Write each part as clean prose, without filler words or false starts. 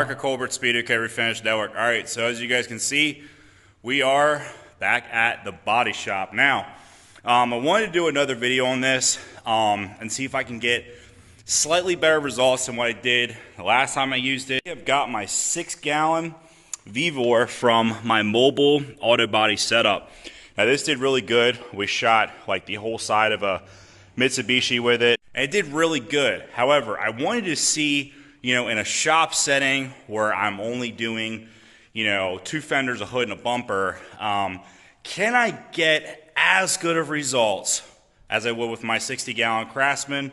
Parker Colbert, Speedokote Refinish Network. All right, so as you guys can see, we are back at the body shop. Now, I wanted to do another video on this and see if I can get slightly better results than what I did the last time I used it. I've got my 6-gallon Vevor from my mobile auto body setup. Now this did really good. We shot like the whole side of a Mitsubishi with it, and it did really good. However, I wanted to see, in a shop setting where I'm only doing, 2 fenders, a hood, and a bumper, can I get as good of results as I would with my 60-gallon Craftsman?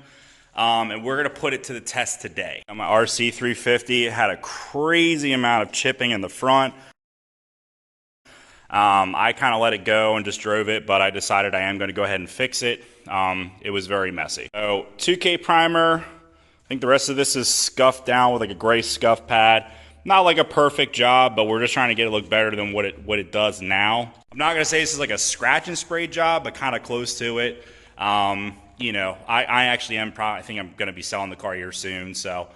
And we're going to put it to the test today. My RC350 had a crazy amount of chipping in the front. I kind of let it go and just drove it, but I decided I am going to go ahead and fix it. It was very messy. So 2K primer. I think the rest of this is scuffed down with like a gray scuff pad. Not like a perfect job, but we're just trying to get it look better than what it does now. I'm not going to say this is like a scratch and spray job, but kind of close to it. I actually am I think I'm going to be selling the car here soon, so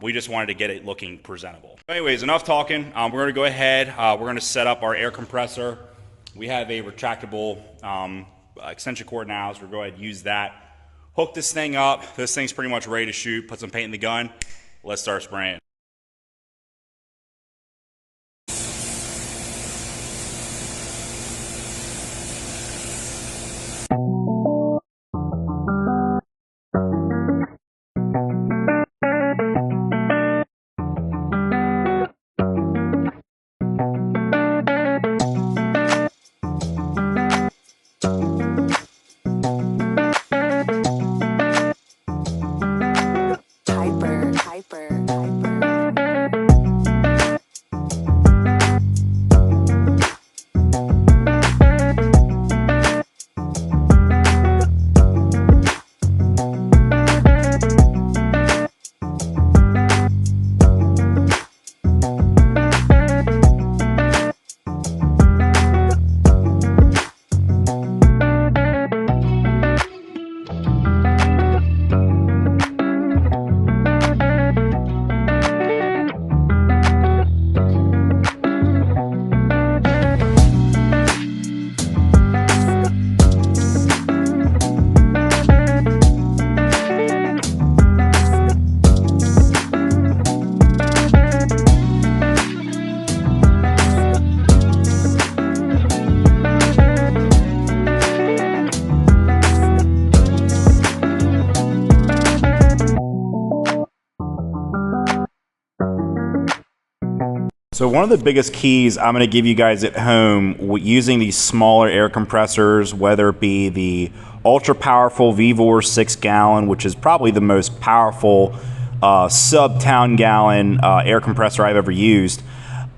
we just wanted to get it looking presentable. Anyways, enough talking. We're going to go ahead. We're going to set up our air compressor. We have a retractable extension cord now, so we'll go ahead and use that. Hook this thing up. This thing's pretty much ready to shoot. Put some paint in the gun. Let's start spraying. So one of the biggest keys I'm going to give you guys at home using these smaller air compressors, whether it be the ultra powerful Vevor 6-gallon, which is probably the most powerful sub-10 gallon air compressor I've ever used,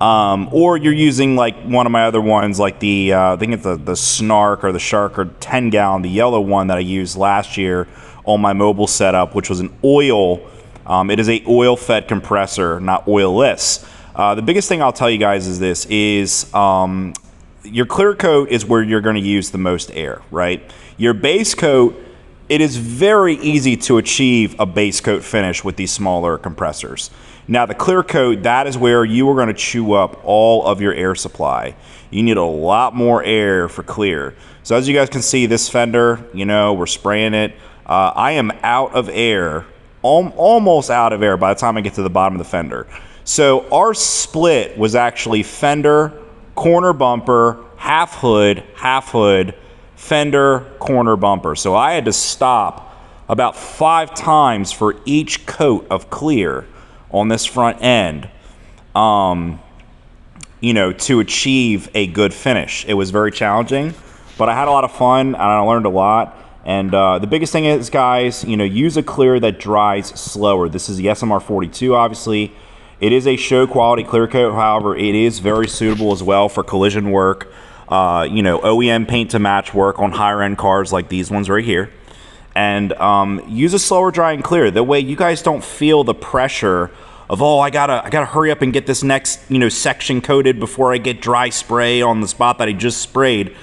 or you're using like one of my other ones, like the I think it's the Snark or the Shark or 10-gallon, the yellow one that I used last year on my mobile setup, which was an oil. It is a oil-fed compressor, not oilless. The biggest thing I'll tell you guys is this, your clear coat is where you're going to use the most air, right? Your base coat, it is very easy to achieve a base coat finish with these smaller compressors. Now the clear coat, that is where you are going to chew up all of your air supply. You need a lot more air for clear. So as you guys can see, this fender, we're spraying it. I am out of air, almost out of air by the time I get to the bottom of the fender. So our split was actually fender, corner bumper, half hood, fender, corner bumper. So I had to stop about 5 times for each coat of clear on this front end, to achieve a good finish. It was very challenging, but I had a lot of fun and I learned a lot. And the biggest thing is, guys, use a clear that dries slower. This is the SMR42, obviously. It is a show quality clear coat, however, it is very suitable as well for collision work, OEM paint to match work on higher end cars like these ones right here. And use a slower drying clear. That way you guys don't feel the pressure of, oh, I gotta hurry up and get this next, section coated before I get dry spray on the spot that I just sprayed.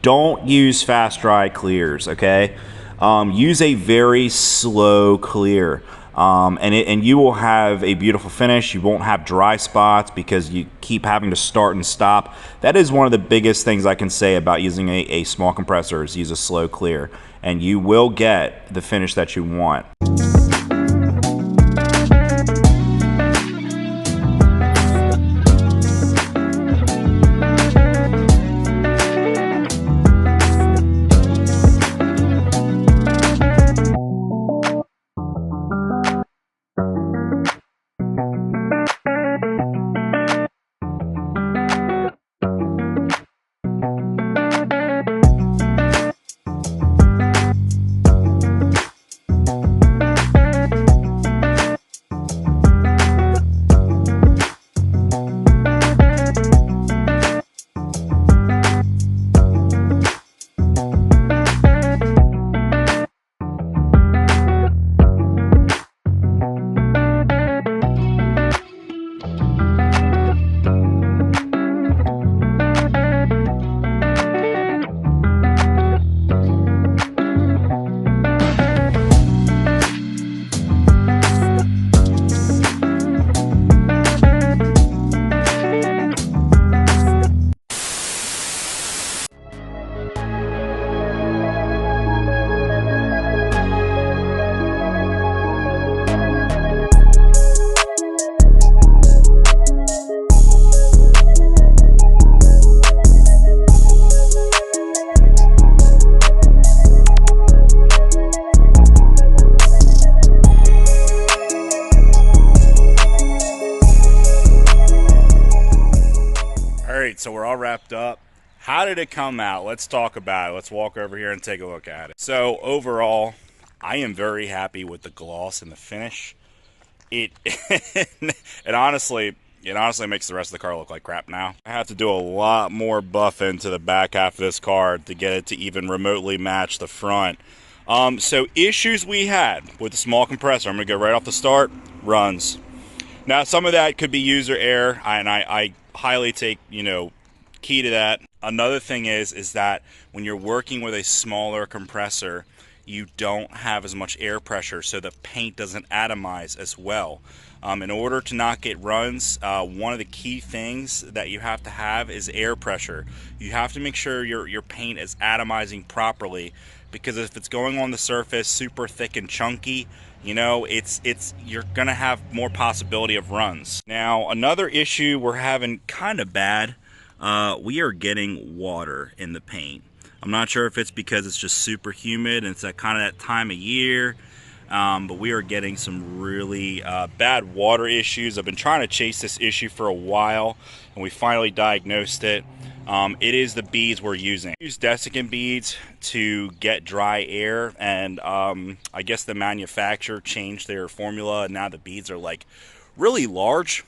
Don't use fast dry clears, okay? Use a very slow clear. and you will have a beautiful finish. You won't have dry spots because you keep having to start and stop. That is one of the biggest things I can say about using a small compressor, is use a slow clear, and you will get the finish that you want. So we're all wrapped up. How did it come out? Let's talk about it. Let's walk over here and take a look at it. So overall, I am very happy with the gloss and the finish. It honestly makes the rest of the car look like crap now. I have to do a lot more buffing to the back half of this car to get it to even remotely match the front. So issues we had with the small compressor, I'm gonna go right off the start, runs. Now some of that could be user error, and I highly take, key to that. Another thing is that when you're working with a smaller compressor, you don't have as much air pressure, so the paint doesn't atomize as well. In order to not get runs, one of the key things that you have to have is air pressure. You have to make sure your paint is atomizing properly, because if it's going on the surface super thick and chunky, you're gonna have more possibility of runs. Now another issue we're having kind of bad, we are getting water in the paint. I'm not sure if it's because it's just super humid and it's that kind of that time of year, but we are getting some really bad water issues. I've been trying to chase this issue for a while, and we finally diagnosed it. It is the beads we're using. We use desiccant beads to get dry air, and I guess the manufacturer changed their formula, and now the beads are like really large,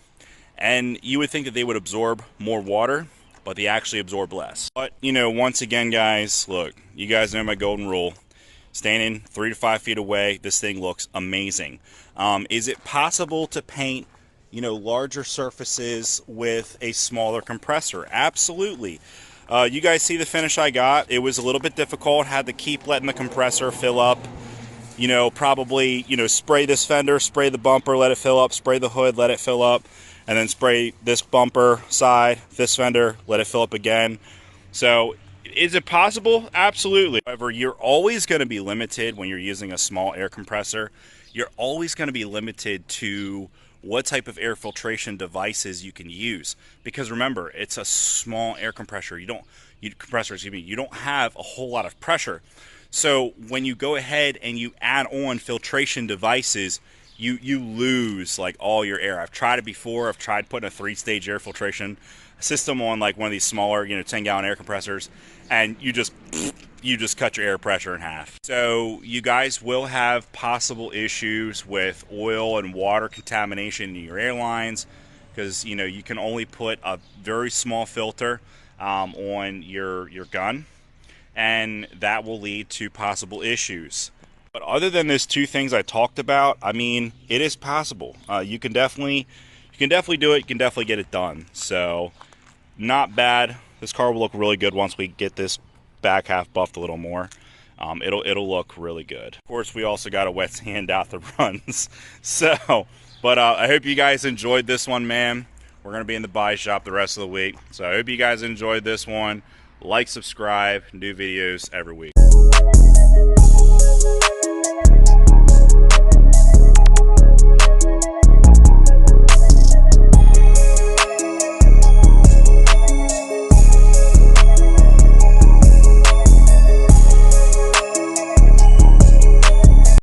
and you would think that they would absorb more water, but they actually absorb less. But once again, guys, look, you guys know my golden rule: standing 3 to 5 feet away, this thing looks amazing. Is it possible to paint larger surfaces with a smaller compressor? Absolutely. You guys see the finish I got. It was a little bit difficult. Had to keep letting the compressor fill up. Probably spray this fender, spray the bumper, let it fill up, spray the hood, let it fill up, and then spray this bumper side, this fender, let it fill up again. So is it possible? Absolutely. However, you're always going to be limited when you're using a small air compressor. You're always going to be limited to what type of air filtration devices you can use, because remember, it's a small air compressor. You don't have a whole lot of pressure. So when you go ahead and you add on filtration devices, you lose like all your air. I've tried it before. I've tried putting a 3-stage air filtration system on like one of these smaller 10-gallon air compressors, and you just cut your air pressure in half. So you guys will have possible issues with oil and water contamination in your airlines, because you can only put a very small filter on your gun, and that will lead to possible issues. But other than those two things I talked about, I mean, it is possible. You can definitely do it. You can definitely get it done. So not bad. This car will look really good once we get this back half buffed a little more. It'll look really good. Of course, we also got to wet sand out the runs. So, but I hope you guys enjoyed this one, man. We're going to be in the body shop the rest of the week. So I hope you guys enjoyed this one. Like, subscribe, new videos every week.